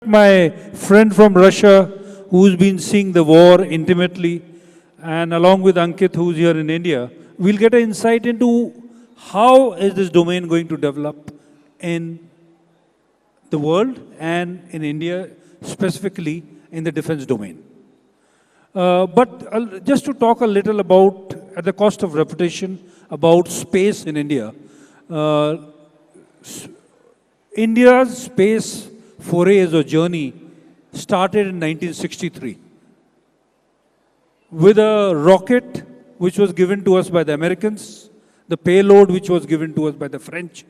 my friend from Russia who's been seeing the war intimately, and along with Ankit who's here in India, we'll get an insight into how is this domain going to develop in the world and in India, specifically in the defense domain. But just to talk a little about, at the cost of repetition, about space in India. India's space forays or journey started in 1963 with a rocket which was given to us by the Americans, the payload which was given to us by the French,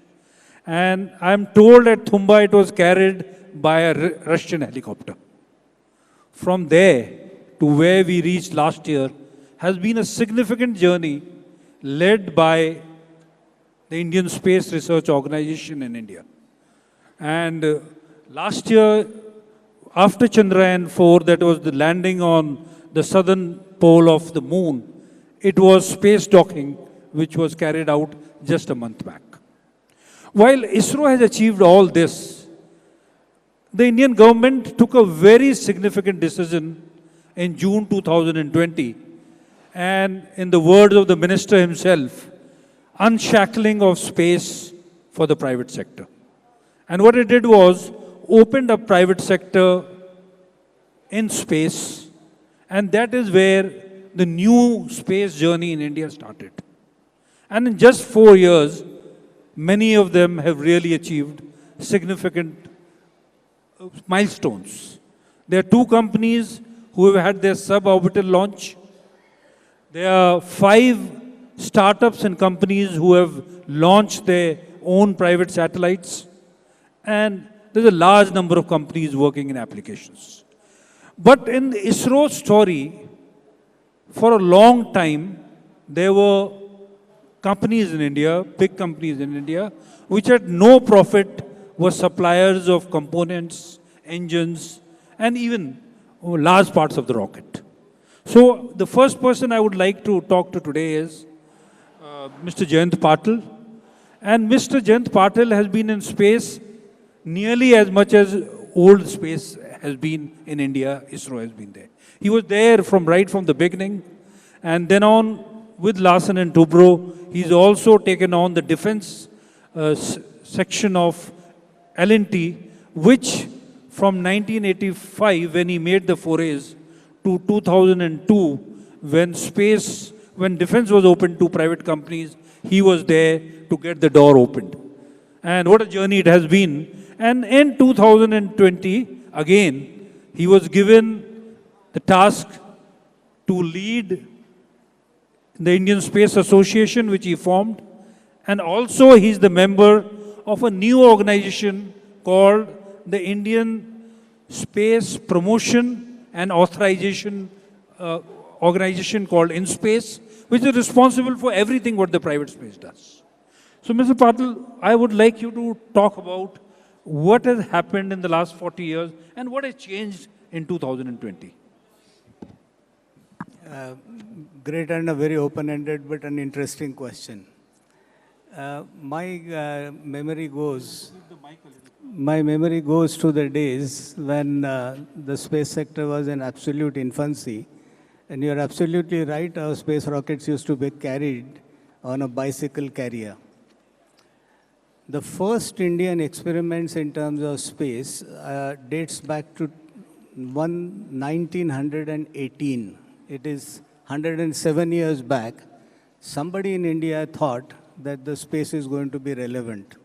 and I'm told at Thumba it was carried by a Russian helicopter. From there to where we reached last year has been a significant journey led by the Indian Space Research Organization in India. And last year, after Chandrayaan-4, that was the landing on the southern pole of the moon, it was space docking, which was carried out just a month back. While ISRO has achieved all this, the Indian government took a very significant decision in June 2020, and in the words of the minister himself, unshackling of space for the private sector. And what it did was opened up private sector in space, and that is where the new space journey in India started. And in just 4 years, many of them have really achieved significant milestones. There are 2 companies who have had their suborbital launch. There are 5 startups and companies who have launched their own private satellites. And there's a large number of companies working in applications. But in the ISRO story, for a long time, there were companies in India, big companies in India, which had no profit, were suppliers of components, engines, and even large parts of the rocket. So the first person I would like to talk to today is Mr. Jayant Patil. And Mr. Jayant Patil has been in space nearly as much as old space has been in India, ISRO has been there. He was there right from the beginning, and then on with Larsen and Toubro, he's also taken on the defense section of L&T, which from 1985, when he made the forays, to 2002, when defense was opened to private companies, he was there to get the door opened. And what a journey it has been. And in 2020, again, he was given the task to lead the Indian Space Association, which he formed. And also, he's the member of a new organization called the Indian Space Promotion and Authorization Organization called InSpace, which is responsible for everything what the private space does. So, Mr. Patil, I would like you to talk about what has happened in the last 40 years and what has changed in 2020. Great and a very open-ended but an interesting question. My memory goes to the days when the space sector was in absolute infancy. And you're absolutely right, our space rockets used to be carried on a bicycle carrier. The first Indian experiments in terms of space dates back to 1918. It is 107 years back. Somebody in India thought that the space is going to be relevant.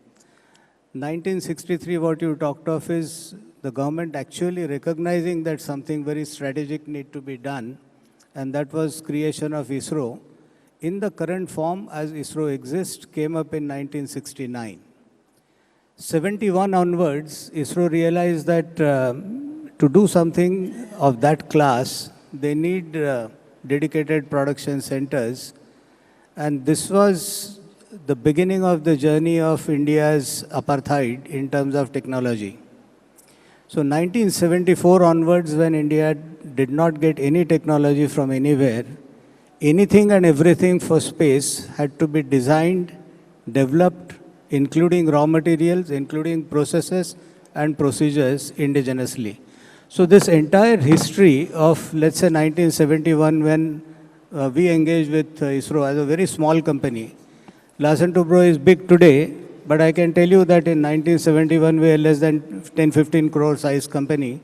1963, what you talked of is the government actually recognizing that something very strategic need to be done, and that was creation of ISRO. In the current form as ISRO exists, came up in 1969. 71 onwards, ISRO realized that to do something of that class, they need dedicated production centers. And this was the beginning of the journey of India's apartheid in terms of technology. So 1974 onwards, when India did not get any technology from anywhere, anything and everything for space had to be designed, developed, including raw materials, including processes, and procedures indigenously. So this entire history of, let's say, 1971, when we engaged with ISRO as a very small company. Larsen Toubro is big today, but I can tell you that in 1971, we were less than 10-15 crore size company.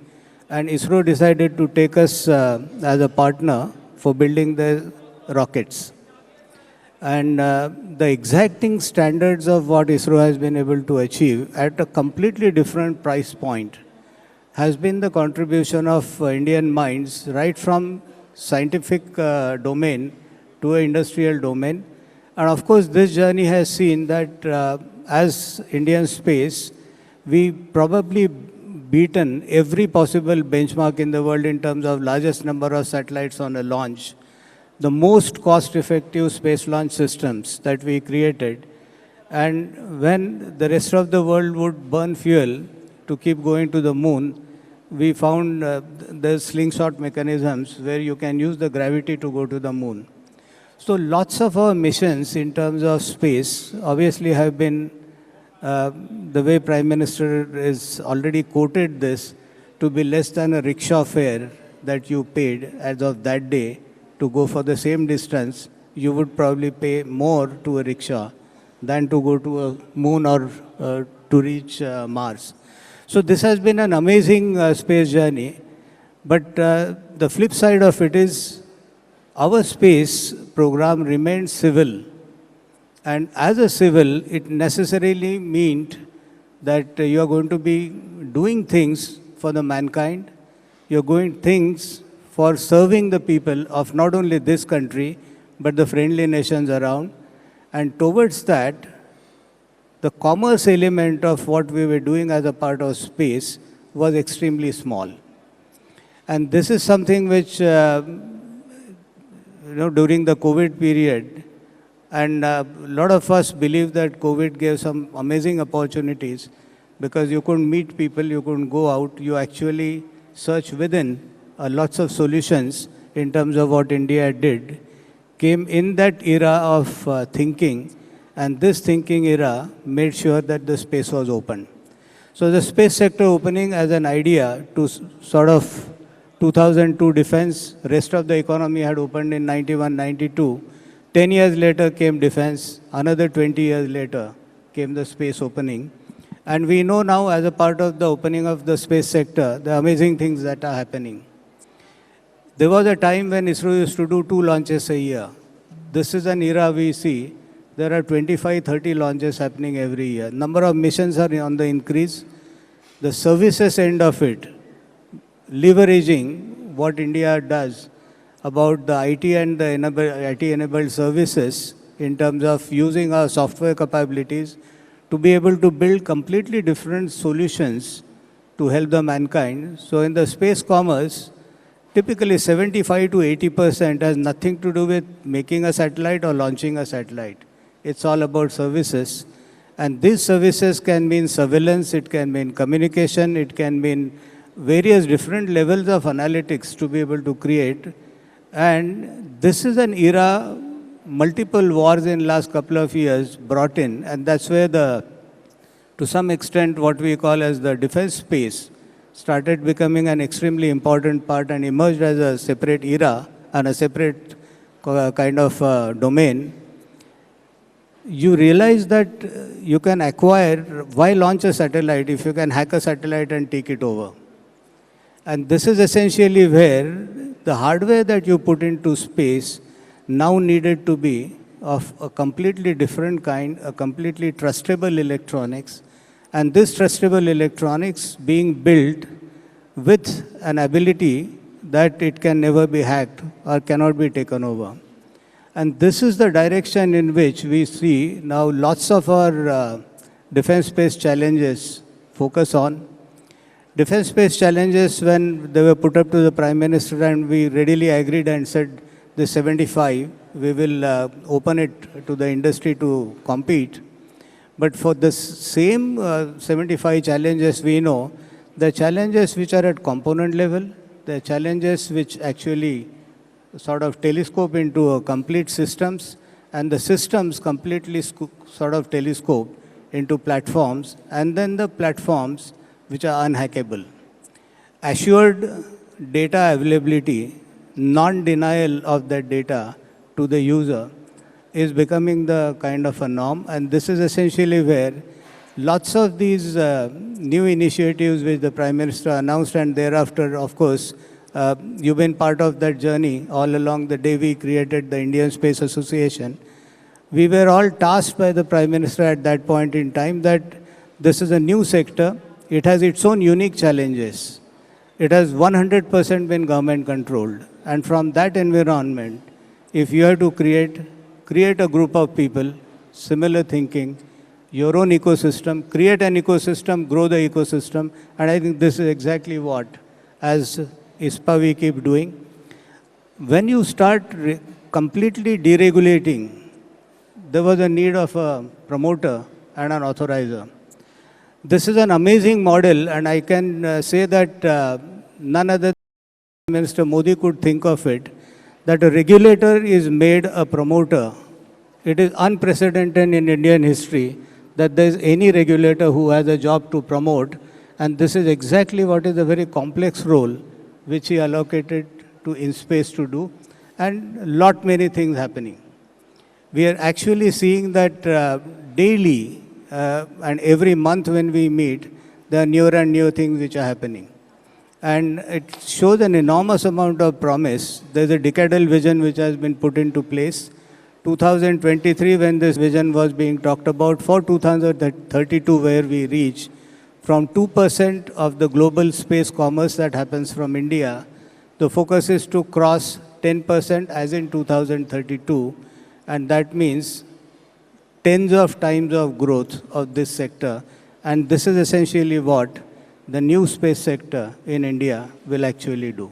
And ISRO decided to take us as a partner for building the rockets. And the exacting standards of what ISRO has been able to achieve at a completely different price point has been the contribution of Indian minds right from scientific domain to an industrial domain. And of course, this journey has seen that as Indian space, we probably beaten every possible benchmark in the world in terms of largest number of satellites on a launch, the most cost-effective space launch systems that we created. And when the rest of the world would burn fuel to keep going to the moon, we found the slingshot mechanisms where you can use the gravity to go to the moon. So lots of our missions in terms of space obviously have been, the way Prime Minister has already quoted this, to be less than a rickshaw fare that you paid as of that day to go for the same distance. You would probably pay more to a rickshaw than to go to a moon or to reach Mars. So this has been an amazing space journey. But the flip side of it is our space program remained civil. And as a civil, it necessarily meant that you are going to be doing things for the mankind. You're doing things for serving the people of not only this country, but the friendly nations around. And towards that, the commerce element of what we were doing as a part of space was extremely small. And this is something which, during the COVID period, and a lot of us believe that COVID gave some amazing opportunities because you couldn't meet people, you couldn't go out, you actually search within. Lots of solutions in terms of what India did came in that era of thinking. And this thinking era made sure that the space was open. So the space sector opening as an idea to sort of 2002 defense, rest of the economy had opened in 91, 92. 10 years later came defense, another 20 years later came the space opening. And we know now as a part of the opening of the space sector, the amazing things that are happening. There was a time when ISRO used to do 2 launches a year. This is an era we see. There are 25, 30 launches happening every year. Number of missions are on the increase. The services end of it, leveraging what India does about the IT and the IT-enabled services in terms of using our software capabilities to be able to build completely different solutions to help the mankind. So in the space commerce, typically 75 to 80% has nothing to do with making a satellite or launching a satellite. It's all about services. And these services can mean surveillance, it can mean communication, it can mean various different levels of analytics to be able to create. And this is an era, multiple wars in last couple of years brought in, and that's where to some extent, what we call as the defense space started becoming an extremely important part and emerged as a separate era and a separate kind of domain. You realize that you can acquire, why launch a satellite if you can hack a satellite and take it over? And this is essentially where the hardware that you put into space now needed to be of a completely different kind, a completely trustable electronics. And this trustable electronics being built with an ability that it can never be hacked or cannot be taken over. And this is the direction in which we see now lots of our defense space challenges focus on. Defense space challenges, when they were put up to the Prime Minister and we readily agreed and said, the 75, we will open it to the industry to compete. But for the same 75 challenges, we know the challenges which are at component level, the challenges which actually sort of telescope into complete systems, and the systems completely sort of telescope into platforms, and then the platforms which are unhackable. Assured data availability, non-denial of that data to the user is becoming the kind of a norm, and this is essentially where lots of these new initiatives which the Prime Minister announced, and thereafter, of course, you've been part of that journey all along the day we created the Indian Space Association. We were all tasked by the Prime Minister at that point in time that this is a new sector. It has its own unique challenges. It has 100% been government controlled. And from that environment, if you have to create a group of people, similar thinking, your own ecosystem, create an ecosystem, grow the ecosystem. And I think this is exactly what, as ISPA we keep doing. When you start completely deregulating, there was a need of a promoter and an authorizer. This is an amazing model, and I can say that none other than Minister Modi could think of it, that a regulator is made a promoter. It is unprecedented in Indian history that there is any regulator who has a job to promote, and this is exactly what is a very complex role which he allocated to InSpace to do, and lot many things happening. We are actually seeing that daily and every month when we meet, there are newer and newer things which are happening. And it shows an enormous amount of promise. There's a decadal vision which has been put into place. 2023, when this vision was being talked about, for 2032, where we reach from 2% of the global space commerce that happens from India, the focus is to cross 10% as in 2032. And that means tens of times of growth of this sector. And this is essentially what the new space sector in India will actually do.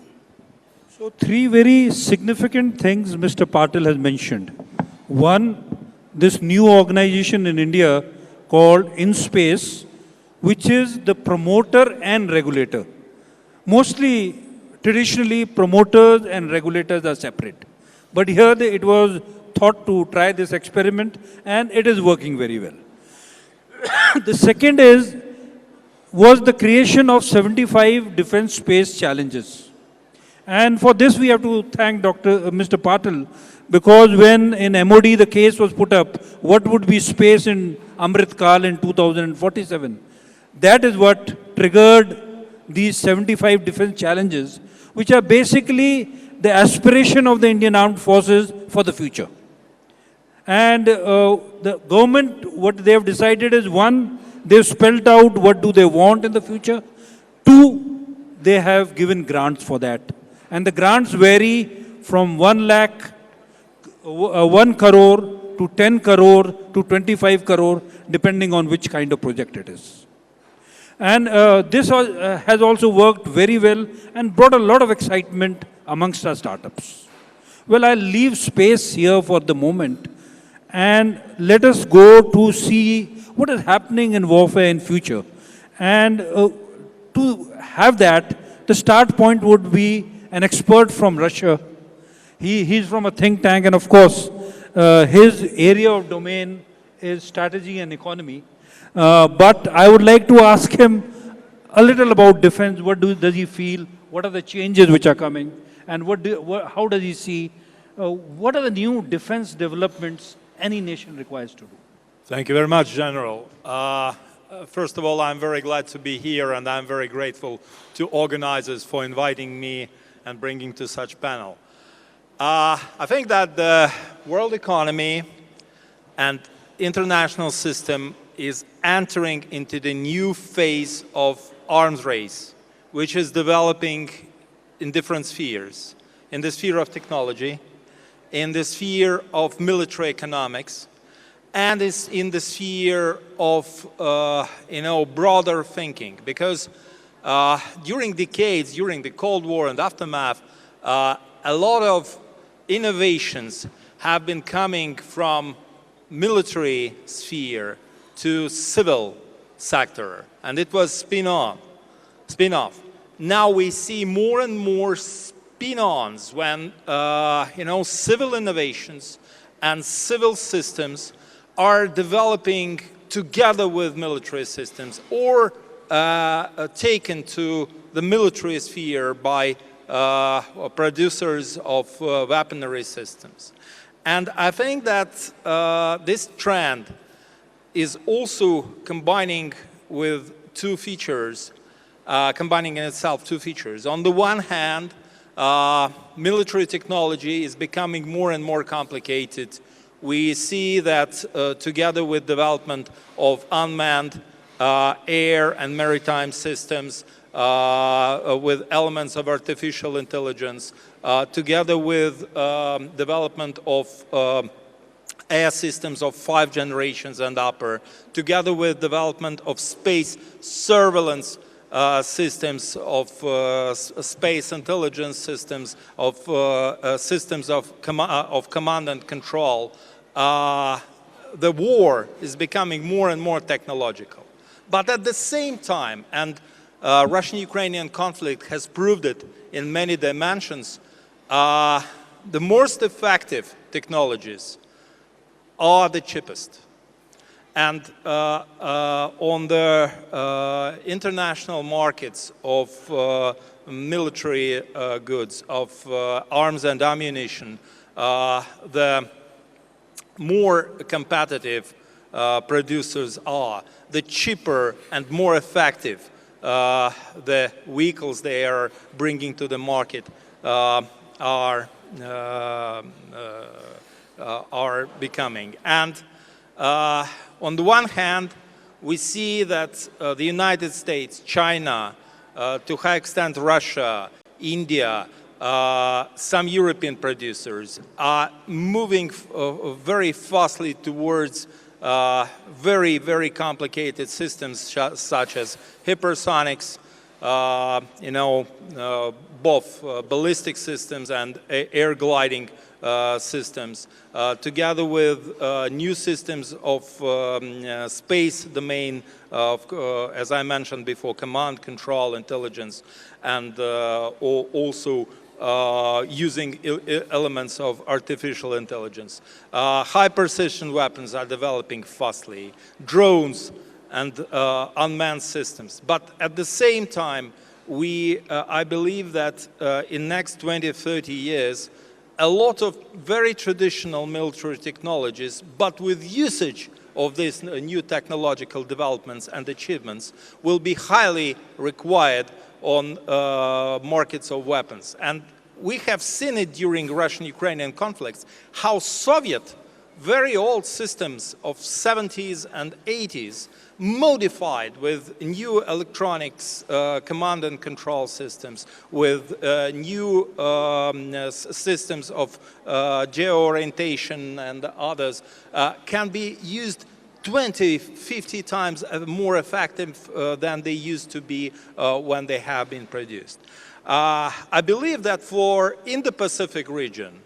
So three very significant things Mr. Patil has mentioned. One, this new organization in India called InSpace, which is the promoter and regulator. Mostly, traditionally, promoters and regulators are separate. But here it was thought to try this experiment, and it is working very well. The second was the creation of 75 defense space challenges. And for this we have to thank Mr. Patil, because when in MOD the case was put up, what would be space in Amrit Kal in 2047? That is what triggered these 75 defense challenges, which are basically the aspiration of the Indian Armed Forces for the future. And the government, what they have decided is, one, they've spelled out what do they want in the future. Two, they have given grants for that. And the grants vary from 1 crore to 10 crore to 25 crore, depending on which kind of project it is. And this has also worked very well and brought a lot of excitement amongst our startups. Well, I'll leave space here for the moment, and let us go to see what is happening in warfare in future. And to have that, the start point would be an expert from Russia. He's from a think tank, and of course, his area of domain is strategy and economy. But I would like to ask him a little about defense. What does he feel? What are the changes which are coming? And how does he see, what are the new defense developments any nation requires to do? Thank you very much, General. First of all, I'm very glad to be here, and I'm very grateful to organizers for inviting me and bringing to such panel. I think that the world economy and international system is entering into the new phase of arms race, which is developing in different spheres. In the sphere of technology, in the sphere of military economics, and is in the sphere of broader thinking. Because during decades, during the Cold War and aftermath, a lot of innovations have been coming from military sphere to civil sector, and it was spin-off. Now we see more and more spin-ons when civil innovations and civil systems are developing together with military systems, or taken to the military sphere by producers of weaponry systems. And I think that this trend is also combining with two features, combining in itself two features. On the one hand, military technology is becoming more and more complicated. We see that together with development of unmanned air and maritime systems, with elements of artificial intelligence, together with development of air systems of 5 generations and upper, together with development of space surveillance systems, of space intelligence systems, of systems of command and control, the war is becoming more and more technological. But at the same time, and Russian-Ukrainian conflict has proved it in many dimensions, the most effective technologies are the cheapest. And on the international markets of military goods, of arms and ammunition, the more competitive producers are, the cheaper and more effective the vehicles they are bringing to the market are becoming. And on the one hand, we see that the United States, China, to a high extent Russia, India, some European producers are moving very fastly towards very, very complicated systems such as hypersonics, both ballistic systems and air gliding systems, together with new systems of space domain, as I mentioned before, command, control, intelligence, and also using elements of artificial intelligence. High-precision weapons are developing fastly, drones and unmanned systems. But at the same time, I believe that in next 20, 30 years, a lot of very traditional military technologies, but with usage of these new technological developments and achievements, will be highly required on markets of weapons. And we have seen it during Russian-Ukrainian conflicts, how Soviet, very old systems of 70s and 80s, modified with new electronics, command and control systems, with new systems of geo-orientation and others, can be used 20, 50 times more effective than they used to be when they have been produced. I believe that for in the Pacific region,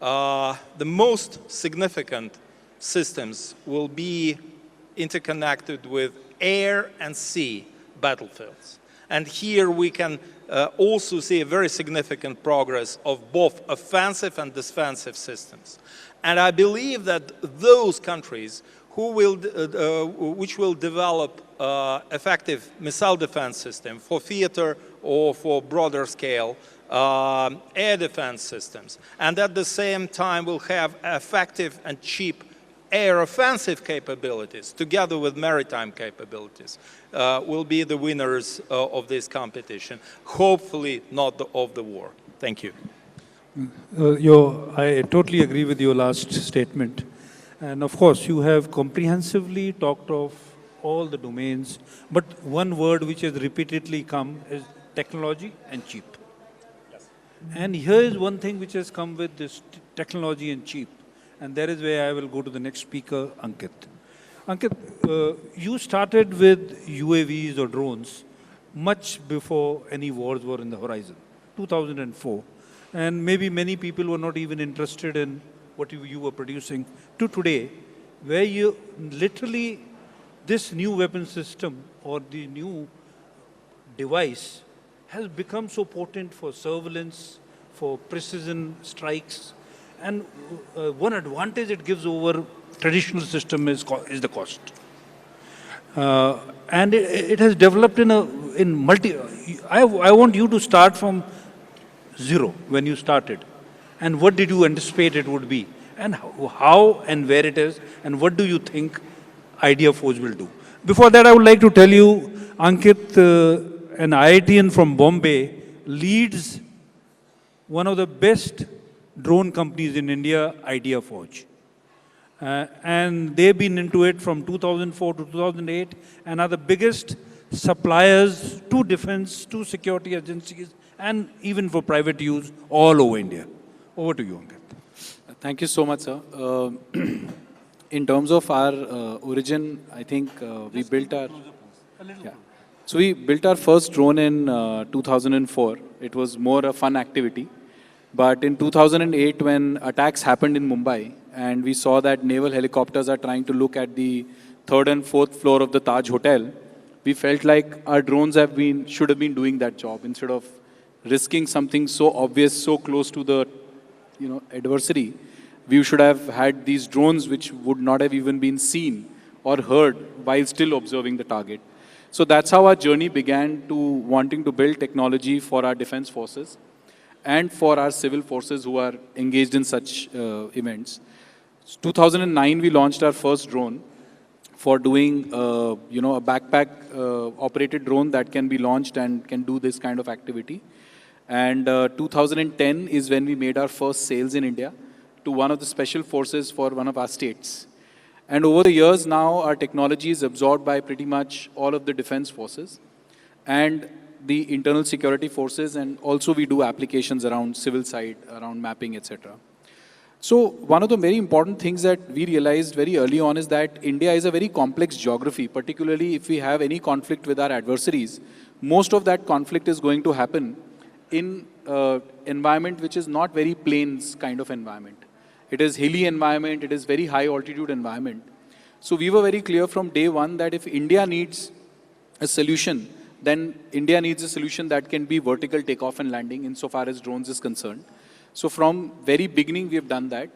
the most significant systems will be interconnected with air and sea battlefields. And here we can also see a very significant progress of both offensive and defensive systems. And I believe that those countries which will develop effective missile defense system for theater or for broader scale air defense systems, and at the same time will have effective and cheap air offensive capabilities together with maritime capabilities, will be the winners of this competition, hopefully not of the war. Thank you. I totally agree with your last statement. And of course, you have comprehensively talked of all the domains, but one word which has repeatedly come is technology and cheap. Yes. And here is one thing which has come with this technology and cheap. And that is where I will go to the next speaker, Ankit. Ankit, you started with UAVs or drones much before any wars were in the horizon, 2004. And maybe many people were not even interested in what you were producing, to today, where you literally, this new weapon system or the new device has become so potent for surveillance, for precision strikes. And one advantage it gives over traditional system is the cost. And it has developed in multi. I want you to start from zero when you started. And what did you anticipate it would be? And how and where it is? And what do you think ideaForge will do? Before that, I would like to tell you, Ankit, an IITian from Bombay, leads one of the best drone companies in India, ideaForge. And they've been into it from 2004 to 2008 and are the biggest suppliers to defense, to security agencies, and even for private use all over India. Over to you, Ankit. Thank you so much, sir. In terms of our origin, I think we built our... Yeah. So we built our first drone in 2004. It was more a fun activity. But in 2008, when attacks happened in Mumbai, and we saw that naval helicopters are trying to look at the 3rd and 4th floor of the Taj Hotel, we felt like our drones should have been doing that job instead of risking something so obvious, so close to the adversary. We should have had these drones which would not have even been seen or heard while still observing the target. So that's how our journey began to wanting to build technology for our defense forces and for our civil forces who are engaged in such events. 2009, we launched our first drone for doing, a backpack operated drone that can be launched and can do this kind of activity. And 2010 is when we made our first sales in India to one of the special forces for one of our states. And over the years now, our technology is absorbed by pretty much all of the defense forces and the internal security forces, and also we do applications around civil side, around mapping, etc. So one of the very important things that we realized very early on is that India is a very complex geography, particularly if we have any conflict with our adversaries. Most of that conflict is going to happen in environment which is not very plains kind of environment. It is hilly environment, it is very high altitude environment. So we were very clear from day one that if India needs a solution, then India needs a solution that can be vertical takeoff and landing insofar as drones is concerned. So from very beginning, we have done that.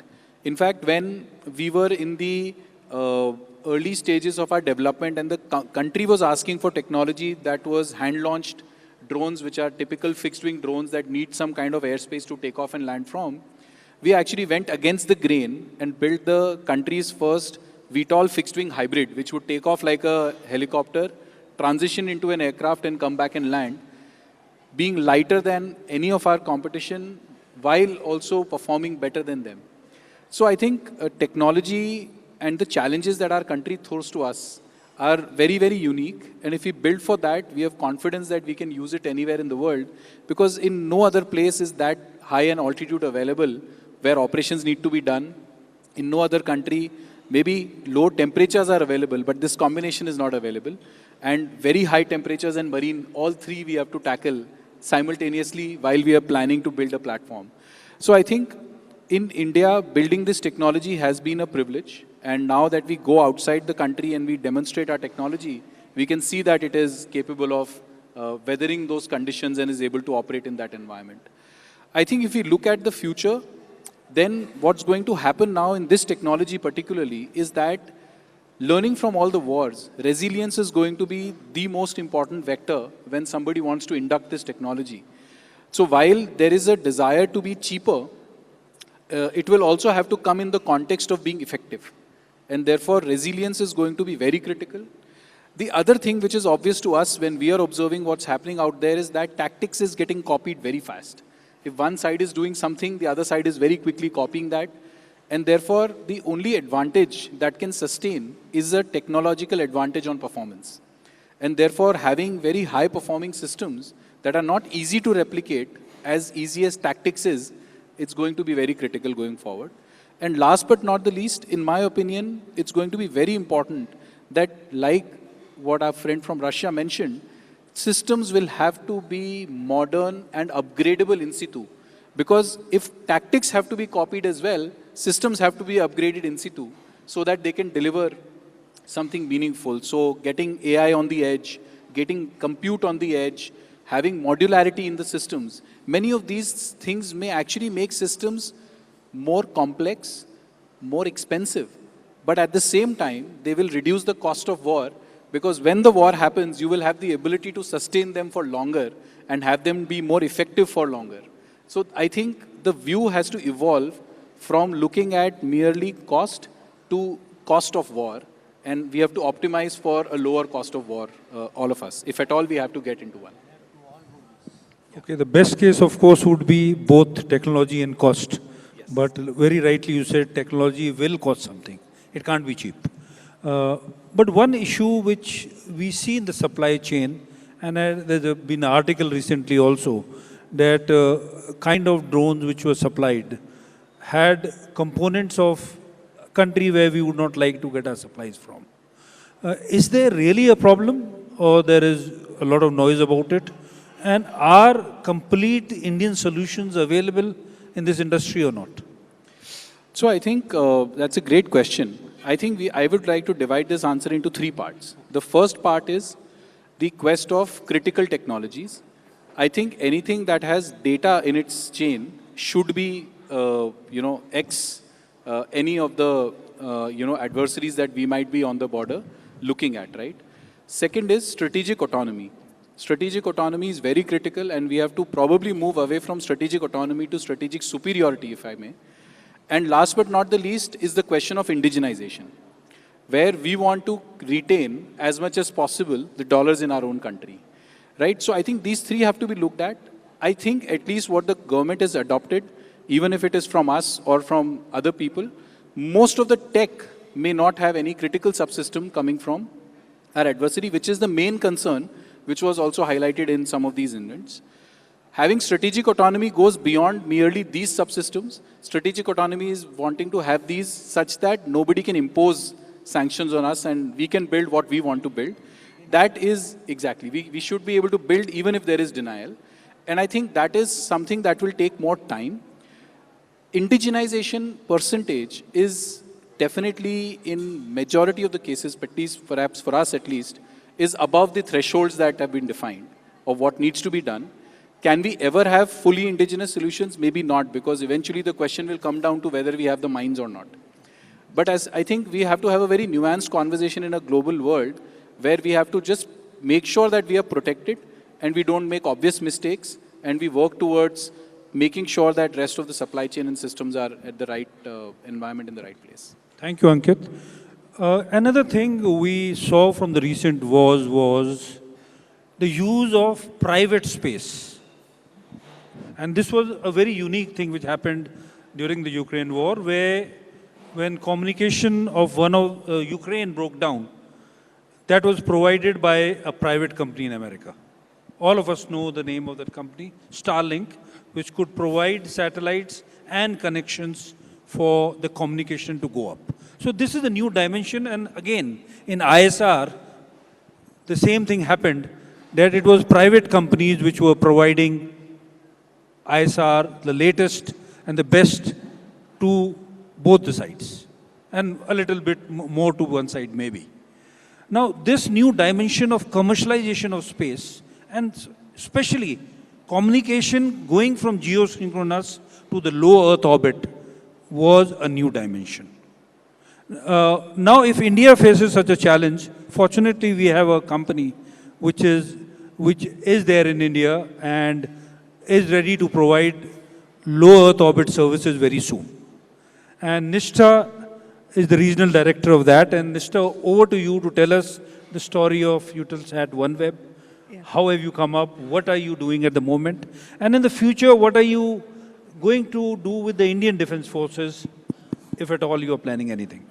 In fact, when we were in the early stages of our development and the country was asking for technology that was hand-launched drones, which are typical fixed-wing drones that need some kind of airspace to take off and land from, we actually went against the grain and built the country's first VTOL fixed-wing hybrid, which would take off like a helicopter, transition into an aircraft and come back and land, being lighter than any of our competition while also performing better than them. So I think technology and the challenges that our country throws to us are very, very unique. And if we build for that, we have confidence that we can use it anywhere in the world, because in no other place is that high an altitude available where operations need to be done. In no other country, maybe low temperatures are available, but this combination is not available. And very high temperatures and marine, all three we have to tackle simultaneously while we are planning to build a platform. So I think in India, building this technology has been a privilege. And now that we go outside the country and we demonstrate our technology, we can see that it is capable of weathering those conditions and is able to operate in that environment. I think if we look at the future, then what's going to happen now in this technology particularly is that learning from all the wars, resilience is going to be the most important vector when somebody wants to induct this technology. So while there is a desire to be cheaper, it will also have to come in the context of being effective. And therefore, resilience is going to be very critical. The other thing which is obvious to us when we are observing what's happening out there is that tactics is getting copied very fast. If one side is doing something, the other side is very quickly copying that. And therefore, the only advantage that can sustain is a technological advantage on performance. And therefore, having very high performing systems that are not easy to replicate as easy as tactics is, it's going to be very critical going forward. And last but not the least, in my opinion, it's going to be very important that, like what our friend from Russia mentioned, systems will have to be modern and upgradable in situ. Because if tactics have to be copied as well, systems have to be upgraded in situ so that they can deliver something meaningful. So getting AI on the edge, getting compute on the edge, having modularity in the systems, many of these things may actually make systems more complex, more expensive. But at the same time, they will reduce the cost of war Because when the war happens, you will have the ability to sustain them for longer and have them be more effective for longer. So I think the view has to evolve from looking at merely cost to cost of war. And we have to optimize for a lower cost of war, all of us. If at all, we have to get into one. Okay, the best case, of course, would be both technology and cost. Yes. But very rightly you said technology will cost something. It can't be cheap. But one issue which we see in the supply chain, and there's been an article recently also, that kind of drones which were supplied had components of a country where we would not like to get our supplies from. Is there really a problem, or there is a lot of noise about it? And are complete Indian solutions available in this industry or not? So I think that's a great question. I think I would like to divide this answer into three parts. The first part is the quest of critical technologies. I think anything that has data in its chain should be, any of the, adversaries that we might be on the border looking at, right? Second is strategic autonomy. Strategic autonomy is very critical, and we have to probably move away from strategic autonomy to strategic superiority, if I may. And last but not the least is the question of indigenization, where we want to retain as much as possible the dollars in our own country, right? So I think these three have to be looked at. I think at least what the government has adopted, even if it is from us or from other people, most of the tech may not have any critical subsystem coming from our adversary, which is the main concern, which was also highlighted in some of these incidents. Having strategic autonomy goes beyond merely these subsystems. Strategic autonomy is wanting to have these such that nobody can impose sanctions on us and we can build what we want to build. That is exactly, we should be able to build even if there is denial. And I think that is something that will take more time. Indigenization percentage is definitely in majority of the cases, at least perhaps for us at least, is above the thresholds that have been defined of what needs to be done. Can we ever have fully indigenous solutions? Maybe not, because eventually the question will come down to whether we have the mines or not. But as I think we have to have a very nuanced conversation in a global world where we have to just make sure that we are protected and we don't make obvious mistakes, and we work towards making sure that rest of the supply chain and systems are at the right environment in the right place. Thank you, Ankit. Another thing we saw from the recent wars was the use of private space. And this was a very unique thing which happened during the Ukraine war, where when communication of one of Ukraine broke down, that was provided by a private company in America. All of us know the name of that company, Starlink, which could provide satellites and connections for the communication to go up. So this is a new dimension, and again, in ISR, the same thing happened, that it was private companies which were providing ISR, the latest and the best, to both the sides, and a little bit more to one side maybe. Now, this new dimension of commercialization of space, and especially communication going from geosynchronous to the low Earth orbit, was a new dimension. Now, if India faces such a challenge, fortunately we have a company which is there in India and is ready to provide low Earth orbit services very soon. And Nishtha is the regional director of that. And Nishtha, over to you to tell us the story of Eutelsat OneWeb. Yeah. How have you come up? What are you doing at the moment? And in the future, what are you going to do with the Indian Defence Forces, if at all you are planning anything?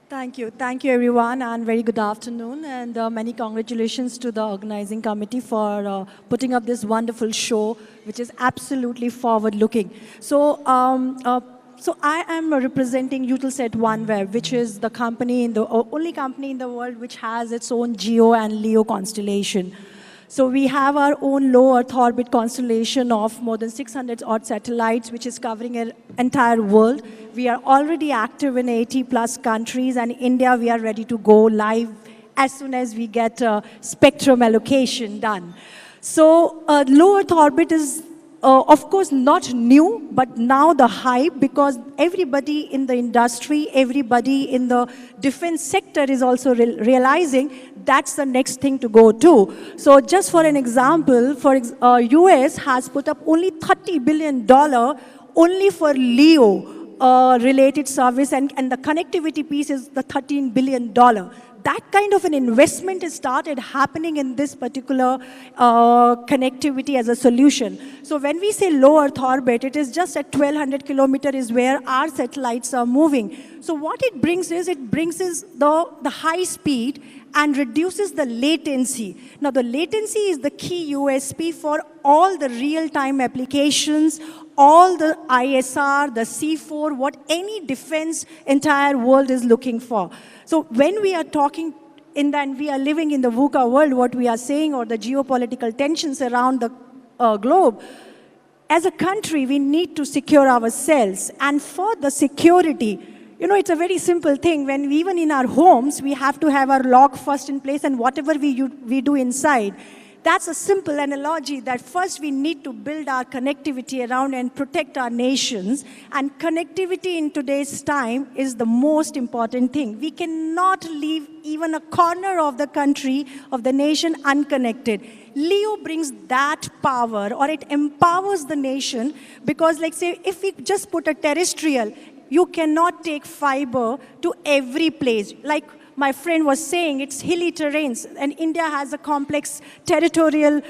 Thank you. Thank you, everyone, and very good afternoon. And many congratulations to the organizing committee for putting up this wonderful show, which is absolutely forward-looking. So I am representing Eutelsat OneWeb, which is the company only company in the world which has its own GEO and LEO constellation. So we have our own low Earth orbit constellation of more than 600 odd satellites, which is covering an entire world. We are already active in 80 plus countries, and India, we are ready to go live as soon as we get spectrum allocation done. So low Earth orbit is of course, not new, but now the hype, because everybody in the industry, everybody in the defense sector is also realizing that's the next thing to go to. So just for an example, US has put up only $30 billion only for LEO related service, and the connectivity piece is the $13 billion. That kind of an investment has started happening in this particular connectivity as a solution. So when we say low Earth orbit, it is just at 1200 kilometers is where our satellites are moving. So what it brings is the high speed and reduces the latency. Now the latency is the key USP for all the real-time applications, all the ISR, the C4, what any defense entire world is looking for. So when we are talking and we are living in the VUCA world, what we are saying, or the geopolitical tensions around the globe, as a country, we need to secure ourselves. And for the security, it's a very simple thing. When even in our homes, we have to have our lock first in place, and whatever we do inside. That's a simple analogy that first we need to build our connectivity around and protect our nations. And connectivity in today's time is the most important thing. We cannot leave even a corner of the country, of the nation, unconnected. LEO brings that power, or it empowers the nation, because like say, if we just put a terrestrial, you cannot take fiber to every place. Like my friend was saying, it's hilly terrains, and India has a complex territorial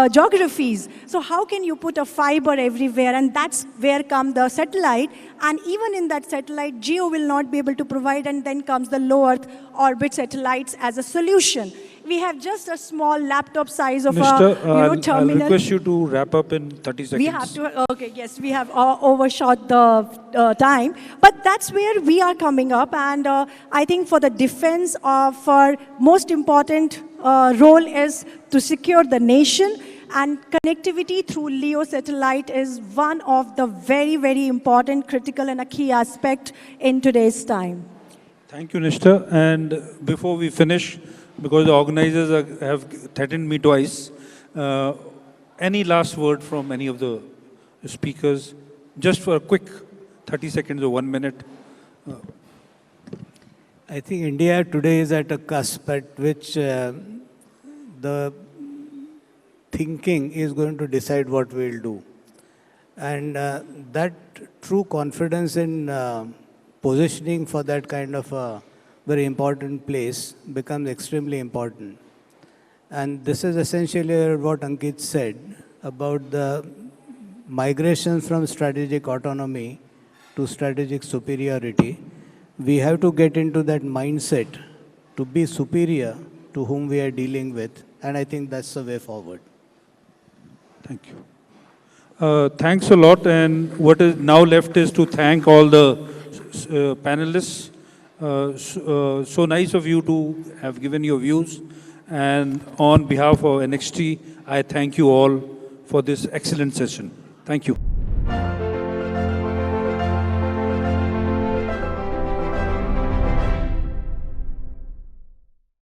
geographies. So how can you put a fiber everywhere? And that's where comes the satellite. And even in that satellite, GEO will not be able to provide, and then comes the low Earth orbit satellites as a solution. We have just a small laptop size of a terminal. I'll request you to wrap up in 30 seconds. We have to, okay, yes, we have overshot the time. But that's where we are coming up. And I think for the defense of our most important role is to secure the nation. And connectivity through LEO satellite is one of the very, very important, critical, and a key aspect in today's time. Thank you, Nishtha. And before we finish, because the organizers have threatened me twice, any last word from any of the speakers? Just for a quick 30 seconds or 1 minute. I think India today is at a cusp at which the thinking is going to decide what we'll do. And that true confidence in positioning for that kind of a very important place becomes extremely important. And this is essentially what Ankit said about the migration from strategic autonomy to strategic superiority. We have to get into that mindset to be superior to whom we are dealing with, and I think that's the way forward. Thank you. Thanks a lot, and what is now left is to thank all the panelists. So nice of you to have given your views, and on behalf of NXT, I thank you all for this excellent session. Thank you.